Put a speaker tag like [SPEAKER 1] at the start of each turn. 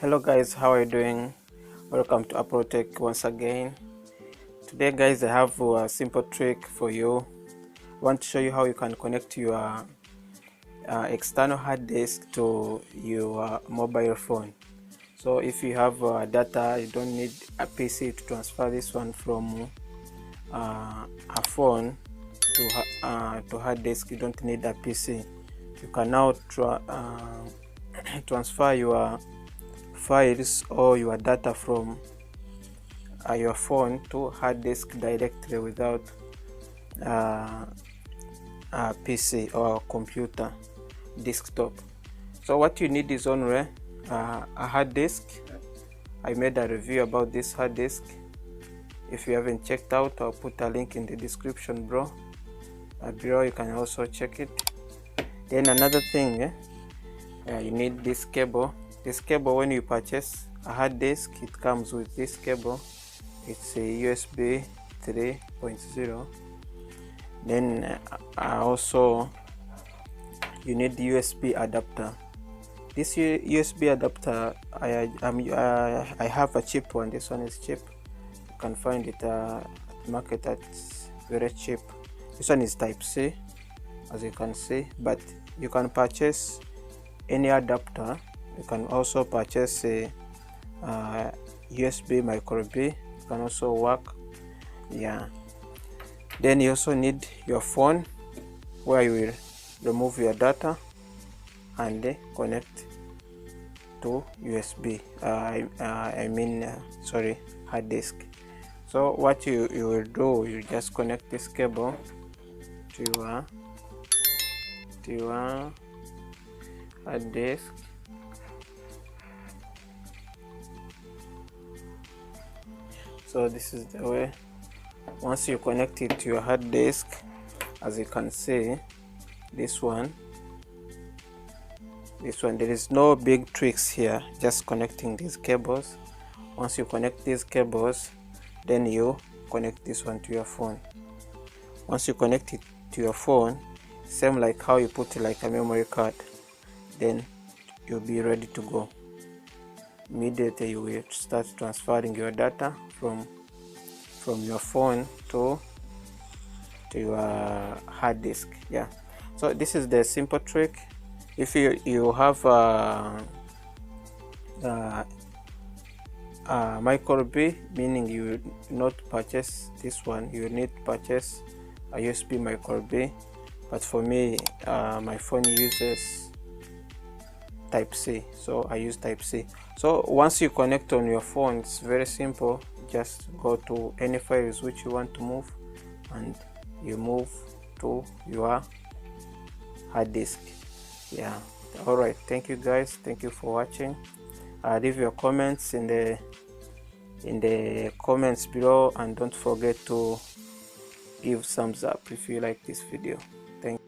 [SPEAKER 1] Hello guys, how are you doing? Welcome to Tech once again. Today guys, I have a simple trick for you. I want to show you how you can connect your external hard disk to your mobile phone. So if you have data, you don't need a PC to transfer this one from a phone to hard disk. You don't need a PC. You can now transfer your files or your data from your phone to hard disk directly without a PC or computer desktop. So what you need is only a hard disk. I made a review about this hard disk. If you haven't checked out, I'll put a link in the description below. You can also check it. Then another thing, you need this cable. This cable, when you purchase a hard disk, it comes with this cable. It's a USB 3.0. Then also you need the USB adapter. This USB adapter, I have a cheap one. This one is cheap. You can find it at market at very cheap. This one is type C, as you can see, but you can purchase any adapter. You can also purchase a USB micro B. It can also work. Then you also need your phone, where you will remove your data and connect to USB. Hard disk. So what you will do, you just connect this cable to your hard disk. So this is the way. Once you connect it to your hard disk, as you can see, this one, there is no big tricks here, just connecting these cables. Once you connect these cables, then you connect this one to your phone. Once you connect it to your phone, same like how you put like a memory card, then you'll be ready to go. Immediately you will start transferring your data from your phone to your hard disk. So this is the simple trick. If you have a micro B, meaning you will not purchase this one, you need to purchase a USB micro B. But for me, my phone uses type C, so I use type C. So once you connect on your phone, it's very simple. Just go to any files which you want to move and you move to your hard disk. All right, thank you guys, thank you for watching. Leave your comments in the comments below, and don't forget to give thumbs up if you like this video. Thank you.